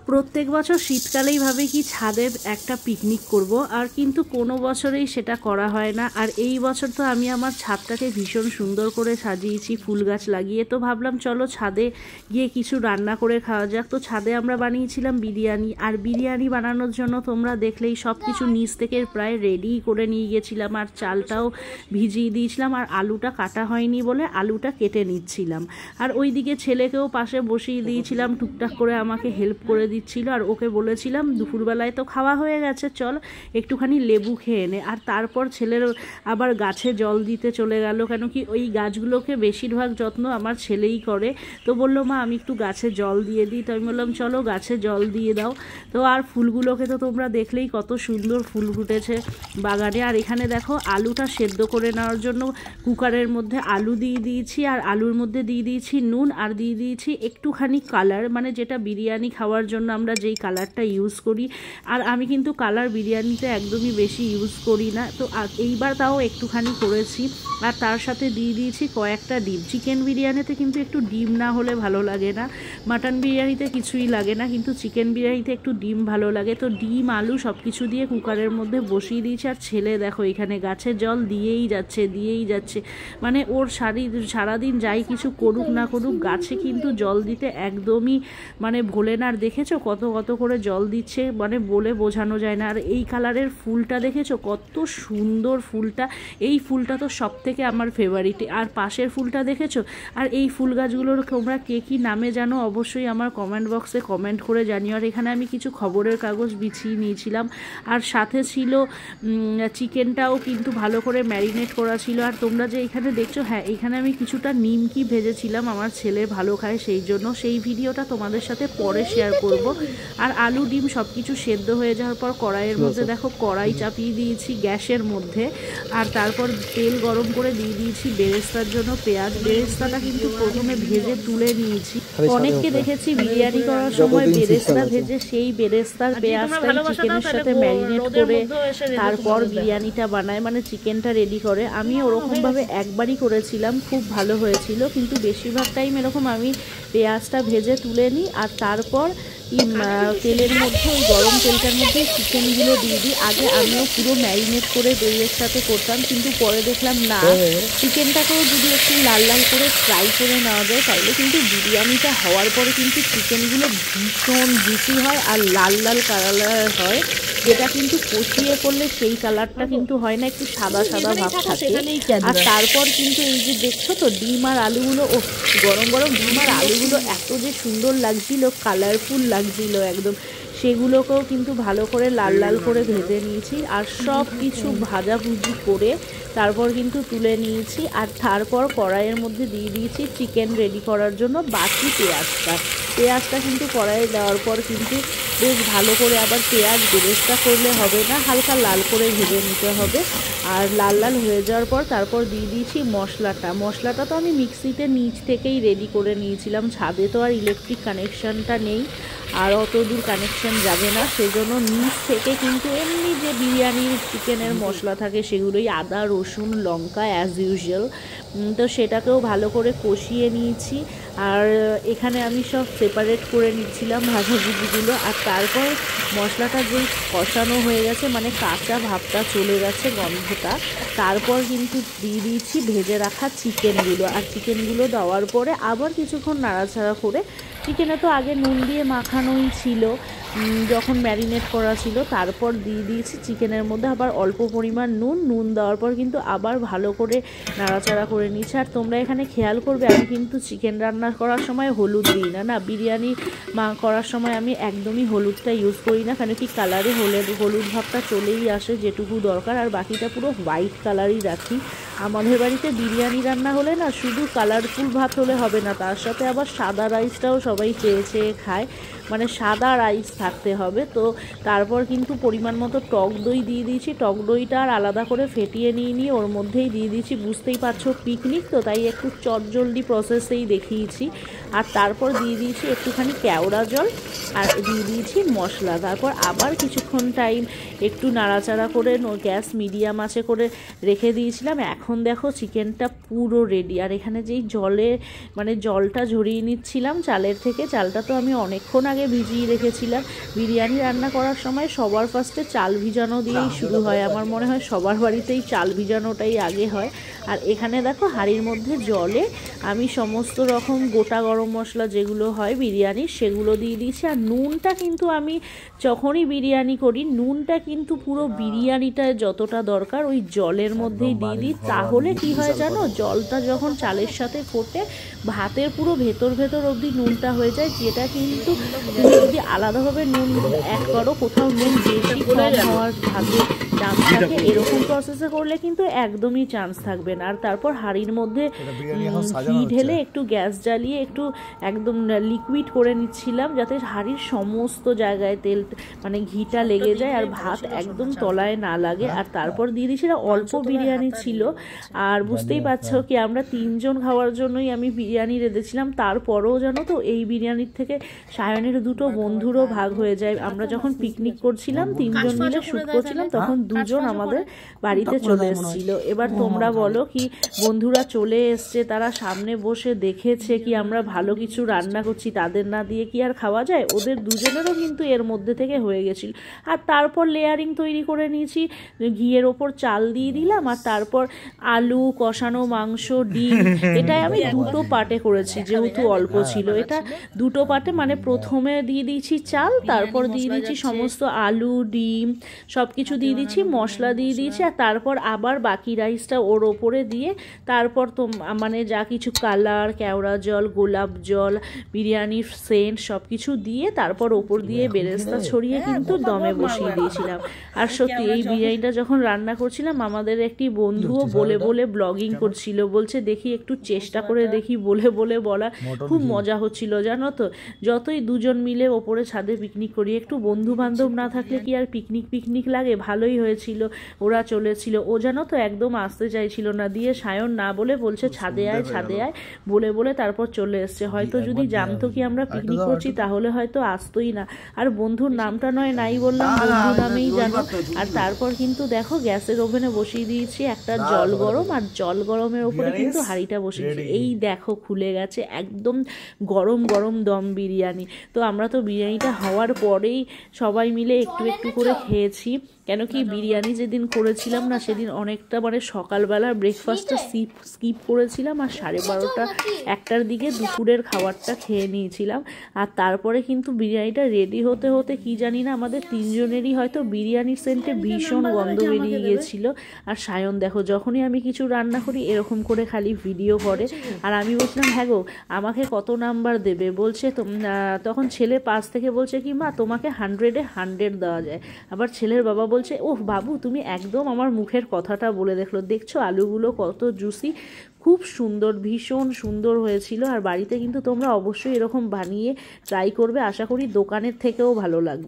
প্রত্যেক বছর শীতকালেই ভাবে কি ছাদে একটা পিকনিক করব, আর কিন্তু কোনো বছরেই সেটা করা হয় না। আর এই বছর তো আমি আমার ছাদটাকে ভীষণ সুন্দর করে সাজিয়েছি ফুল গাছ লাগিয়ে। তো ভাবলাম চলো ছাদে গিয়ে কিছু রান্না করে খাওয়া যাক। তো ছাদে আমরা বানিয়েছিলাম বিরিয়ানি, আর বিরিয়ানি বানানোর জন্য তোমরা দেখলেই সব কিছু নিচ থেকে প্রায় রেডি করে নিয়ে গেছিলাম, আর চালটাও ভিজিয়ে দিয়েছিলাম, আর আলুটা কাটা হয়নি বলে আলুটা কেটে নিচ্ছিলাম। আর ওইদিকে ছেলেকেও পাশে বসিয়ে দিয়েছিলাম, টুকটাক করে আমাকে হেল্প করে দিচ্ছিল। আর ওকে বলেছিলাম দুপুরবেলায় তো খাওয়া হয়ে গেছে, চল একটুখানি লেবু খেয়ে নে। আর তারপর ছেলের আবার গাছে জল দিতে চলে গেল, কেন কি ওই গাছগুলোকে বেশিরভাগ যত্ন আমার ছেলেই করে। তো বললো মা আমি একটু গাছে জল দিয়ে দিই। তো আমি বললাম চলো গাছে জল দিয়ে দাও। তো আর ফুলগুলোকে তো তোমরা দেখলেই কত সুন্দর ফুল ফুটেছে বাগানে। আর এখানে দেখো আলুটা সেদ্ধ করে নেওয়ার জন্য কুকারের মধ্যে আলু দিয়ে দিয়েছি, আর আলুর মধ্যে দিয়ে দিয়েছি নুন, আর দিয়ে দিয়েছি একটুখানি কালার, মানে যেটা বিরিয়ানি খাওয়ার জন্য আমরা যেই কালারটা ইউজ করি। আর আমি কিন্তু কালার বিরিয়ানিতে একদমই বেশি ইউজ করি না, তো এইবার তাও একটুখানি করেছি। আর তার সাথে দিয়ে দিয়েছি কয়েকটা ডিম। চিকেন বিরিয়ানিতে কিন্তু একটু ডিম না হলে ভালো লাগে না, মাটন বিরিয়ানিতে কিছুই লাগে না, কিন্তু চিকেন বিরিয়ানিতে একটু ডিম ভালো লাগে। তো ডিম আলু সব কিছু দিয়ে কুকারের মধ্যে বসিয়ে দিয়েছি। আর ছেলে দেখো এখানে গাছে জল দিয়েই যাচ্ছে, মানে ওর সারাদিন যাই কিছু করুক না করুক গাছে কিন্তু জল দিতে একদমই মানে ভোলে না। আর দেখেছো কত কত করে জল দিচ্ছে, মানে বলে বোঝানো যায় না। আর এই কালারের ফুলটা দেখেছো কত সুন্দর ফুলটা, এই ফুলটা তো সব থেকে আমার ফেভারিট। আর পাশের ফুলটা দেখেছো। আর এই ফুল গাছগুলোর তোমরা কে কী নামে জানো অবশ্যই আমার কমেন্ট বক্সে কমেন্ট করে জানিও। আর এখানে আমি কিছু খবরের কাগজ বিছিয়ে নিয়েছিলাম, আর সাথে ছিল চিকেনটাও কিন্তু ভালো করে ম্যারিনেট করা ছিল। আর তোমরা যে এখানে দেখছো, হ্যাঁ এখানে আমি কিছুটা নিমকি ভেজেছিলাম, আমার ছেলে ভালো খায় সেই জন্য, সেই ভিডিওটা তোমাদের সাথে পরে শেয়ার করব। আর আলু ডিম সব কিছু সেদ্ধ হয়ে যাওয়ার পর কড়াইয়ের মধ্যে দেখো কড়াই চাপিয়ে দিয়েছি গ্যাসের মধ্যে। আর তারপর তেল গরম করে দিয়ে দিয়েছি বেরেস্তার জন্য পেঁয়াজ। বেরেস্তাটা কিন্তু প্রথমে ভেজে তুলে নিয়েছি। অনেককে দেখেছি বিরিয়ানি করার সময় বেরেস্তা ভেজে সেই বেরেস্তার পেঁয়াজটা চিকেনের সাথে ম্যারিনেট করে তারপর বিরিয়ানিটা বানায়, মানে চিকেনটা রেডি করে। আমি ওরকমভাবে একবারই করেছিলাম, খুব ভালো হয়েছিল, কিন্তু বেশিরভাগ টাইম এরকম আমি পেঁয়াজটা ভেজে তুলে নিই। আর তারপর তেলের মধ্যে ওই গরম তেলটার মধ্যে চিকেনগুলো দিয়ে দিই। আগে আমিও পুরো ম্যারিনেট করে দইয়ের সাথে করতাম, কিন্তু পরে দেখলাম না, চিকেনটাকেও যদি একটু লাল লাল করে ফ্রাই করে নেওয়া যায় তাহলে কিন্তু বিরিয়ানিটা হওয়ার পরে কিন্তু চিকেনগুলো ভীষণ জুসি হয় আর লাল লাল কালার হয়, যেটা কিন্তু কষিয়ে করলে সেই কালারটা কিন্তু হয় না, একটু সাদা সাদা ভাব থাকে। আর তারপর কিন্তু এই যে দেখছো তো ডিম আর আলুগুলো, ও গরম গরম ডিম আর আলুগুলো এত যে সুন্দর লাগছিল, কালারফুল লাগছিল একদম, সেগুলোকেও কিন্তু ভালো করে লাল লাল করে ভেজে নিয়েছি। আর সব কিছু ভাজাভুজি করে তারপর কিন্তু তুলে নিয়েছি। আর তারপর কড়াইয়ের মধ্যে দিয়ে দিয়েছি চিকেন রেডি করার জন্য বাকি পেঁয়াজটা কিন্তু কড়াইয়ে দেওয়ার পর কিন্তু বেশ ভালো করে, আবার পেঁয়াজ বেরেস্তা করলে হবে না, হালকা লাল করে ভেজে নিতে হবে। আর লাল লাল হয়ে যাওয়ার পর তারপর দিয়ে দিয়েছি মশলাটা তো আমি মিক্সিতে নিচ থেকেই রেডি করে নিয়েছিলাম, ছাদে তো আর ইলেকট্রিক কানেকশানটা নেই, আর অত দূর কানেকশান যাবে না, সেজন্য নিচ থেকে কিন্তু এমনি যে বিরিয়ানির চিকেনের মশলা থাকে সেগুলোই, আদা রসুন লঙ্কা অ্যাজ ইউজুয়াল, তো সেটাকেও ভালো করে কষিয়ে নিয়েছি। আর এখানে আমি সব সেপারেট করে নিচ্ছিলাম ভাজাভুজিগুলো। আর তারপর মশলাটা যেই কষানো হয়ে গেছে, মানে কাঁচা ভাবটা চলে গেছে গন্ধটা, তারপর কিন্তু দিয়ে দিয়েছি ভেজে রাখা চিকেনগুলো। আর চিকেনগুলো দেওয়ার পরে আবার কিছুক্ষণ নাড়াচাড়া করে, চিকেনে তো আগে নুন দিয়ে মাখানোই ছিল যখন ম্যারিনেট করা ছিল, তারপর দিয়ে দিয়েছি চিকেনের মধ্যে আবার অল্প পরিমাণ নুন দেওয়ার পর কিন্তু আবার ভালো করে নাড়াচাড়া করে নিচ্ছি। আর তোমরা এখানে খেয়াল করবে আমি কিন্তু চিকেন রান্না করার সময় হলুদ দিই না, বিরিয়ানি করার সময় আমি একদমই হলুদটা ইউজ করি না, কেন কি কালারে হলুদ ভাবটা চলেই আসে যেটুকু দরকার, আর বাকিটা পুরো হোয়াইট কালারই রাখি। আমাদের বাড়িতে বিরিয়ানি রান্না হলে না শুধু কালারফুল ভাত হলে হবে না, তার সাথে আবার সাদা রাইসটাও সবাই চেয়ে খায়, মানে সাদা রাইস থাকতে হবে। তো তারপর কিন্তু পরিমাণ মতো টক দই দিয়ে দিয়েছি, টক দইটা আর আলাদা করে ফেটিয়ে নিয়ে ওর মধ্যেই দিয়ে দিয়েছি, বুঝতেই পারছো পিকনিক তো তাই একটু চটজলদি প্রসেসেই দেখিয়েছি। আর তারপর দিয়ে দিয়েছি একটুখানি কেওড়া জল, আর দিয়ে দিয়েছি মশলা। তারপর আবার কিছুক্ষণ টাইম একটু নাড়াচাড়া করে গ্যাস মিডিয়াম আঁচে করে রেখে দিয়েছিলাম। এখন দেখো চিকেনটা পুরো রেডি। আর এখানে যেই জলটা ঝরিয়ে নিচ্ছিলাম চালের থেকে, চালটা তো আমি অনেকক্ষণ আগে আগে ভিজিয়ে রেখেছিলাম। বিরিয়ানি রান্না করার সময় সবার ফার্স্টে চাল ভিজানো দিয়েই শুরু হয়, আমার মনে হয় সবার বাড়িতেই চাল ভিজানোটাই আগে হয়। আর এখানে দেখো হাঁড়ির মধ্যে জলে আমি সমস্ত রকম গোটা গরম মশলা যেগুলো হয় বিরিয়ানির সেগুলো দিয়ে দিয়েছি। আর নুনটা কিন্তু আমি যখনই বিরিয়ানি করি নুনটা কিন্তু পুরো বিরিয়ানিটা যতটা দরকার ওই জলের মধ্যেই দিয়ে দিই। তাহলে কি হয় জানো, জলটা যখন চালের সাথে ফোটে ভাতের পুরো ভেতর ভেতর অবধি নুনটা হয়ে যায়, যেটা কিন্তু তুমি যদি আলাদাভাবে নুন অ্যাড করো কোথাও নুন বেশি কম হওয়ার ভাতের চান্স থাকে, এরকম প্রসেসে করলে কিন্তু একদমই চান্স থাকবে না। আর তারপর হাঁড়ির মধ্যে ঘি ঢেলে একটু গ্যাস জ্বালিয়ে একটু একদম লিকুইড করে নিচ্ছিলাম যাতে হাঁড়ির সমস্ত জায়গায় তেল মানে ঘিটা লেগে যায় আর ভাত একদম তলায় না লাগে। আর তারপর দিয়ে দিয়েছিলাম, অল্প বিরিয়ানি ছিল আর বুঝতেই পারছো কি আমরা 3 জন খাওয়ার জন্যই আমি বিরিয়ানি রেঁধেছিলাম। তারপরেও জানো তো এই বিরিয়ানির থেকে সায়নের 2টো বন্ধুরও ভাগ হয়ে যায়। আমরা যখন পিকনিক করছিলাম 3 জন মিলে শ্যুট করছিলাম তখন 2 জন আমাদের বাড়িতে চলে এসেছিল। এবার তোমরা বলো কি বন্ধুরা চলে এসছে, তারা সামনে বসে দেখেছে কি আমরা ভালো কিছু রান্না করছি, তাদের না দিয়ে কি আর খাওয়া যায়? ওদের 2 জনেরও কিন্তু এর মধ্যে থেকে হয়ে গেছিল। আর তারপর লেয়ারিং তৈরি করে নিয়েছি, ঘিয়ের ওপর চাল দিয়ে দিলাম আর তারপর আলু, কষানো মাংস, ডিম। এটাই আমি 2টো পার্টে করেছি যেহেতু অল্প ছিল। এটা 2টো পার্টে মানে প্রথমে দিয়ে দিয়েছি চাল, তারপর দিয়ে দিয়েছি সমস্ত আলু, ডিম সব কিছু দিয়ে দিয়েছি, মশলা দিয়ে দিয়েছি আর তারপর আবার বাকি রাইসটা ওর ওপরে দিয়ে তারপর তো মানে যা কিছু কালার, কেওড়া জল, গোলাপ জল, বিরিয়ানির সেন্ট সব কিছু দিয়ে তারপর ওপর দিয়ে বেরেস্তা ছড়িয়ে কিন্তু দমে বসিয়ে দিয়েছিলাম। আর সত্যি এই বিরিয়ানিটা যখন রান্না করছিলাম আমাদের একটি বন্ধুও বলে বলে ব্লগিং করছিল, বলছে দেখি একটু চেষ্টা করে দেখি বলে বলে বলা, খুব মজা হচ্ছিল জানো তো। যতই 2 জন মিলে ওপরে ছাদে পিকনিক করি, একটু বন্ধু বান্ধব না থাকলে কি আর পিকনিক লাগে? ভালোই হয়েছিল, ওরা চলেছিল। ও জানো তো একদম আসতে চাইছিল না, দিয়ে সায়ন না বলে বলছে ছাদে আয় বলে বলে তারপর চলে এসছে। হয়তো যদি জানতো কি আমরা পিকনিক করছি তাহলে হয়তো আসতোই না। আর বন্ধুর নামটা নয় নাই বললাম, বন্ধু নামেই জানো। আর তারপর কিন্তু দেখো গ্যাসের ওভেনে বসিয়ে দিয়েছি একটা জল গরম, আর জল গরমের ওপরে কিন্তু হাঁড়িটা বসিয়েছি। এই দেখো খুলে গেছে একদম গরম গরম দম বিরিয়ানি। তো আমরা তো বিরিয়ানিটা হওয়ার পরেই সবাই মিলে একটু একটু করে খেয়েছি, কেন কি বিরিয়ানি যেদিন করেছিলাম না সেদিন অনেকটা মানে সকালবেলা ব্রেকফাস্টটা স্কিপ করেছিলাম আর 12:30 1টার দিকে দুপুরের খাবারটা খেয়ে নিয়েছিলাম। আর তারপরে কিন্তু বিরিয়ানিটা রেডি হতে হতে কি জানি না আমাদের 3 জনেরই হয়তো বিরিয়ানির সেন্টে ভীষণ গন্ধ বেরিয়ে গিয়েছিল। আর সায়ন দেখো যখনই আমি কিছু রান্না করি এরকম করে খালি ভিডিও করে। আর আমি বলছিলাম হ্যাঁ গো আমাকে কত নাম্বার দেবে, বলছে তখন ছেলে পাশ থেকে বলছে কি মা তোমাকে 100-এ 100 দেওয়া যায়। আবার ছেলের বাবা বলছে ওহ বাবু তুমি একদম আমার মুখের কথাটা বলে দেখছো আলুগুলো কত জুসি, খুব সুন্দর, ভীষণ সুন্দর হয়েছিল। আর বাড়িতে কিন্তু তোমরা অবশ্যই এরকম বানিয়ে ট্রাই করবে, আশা করি দোকানের থেকেও ভালো লাগবে।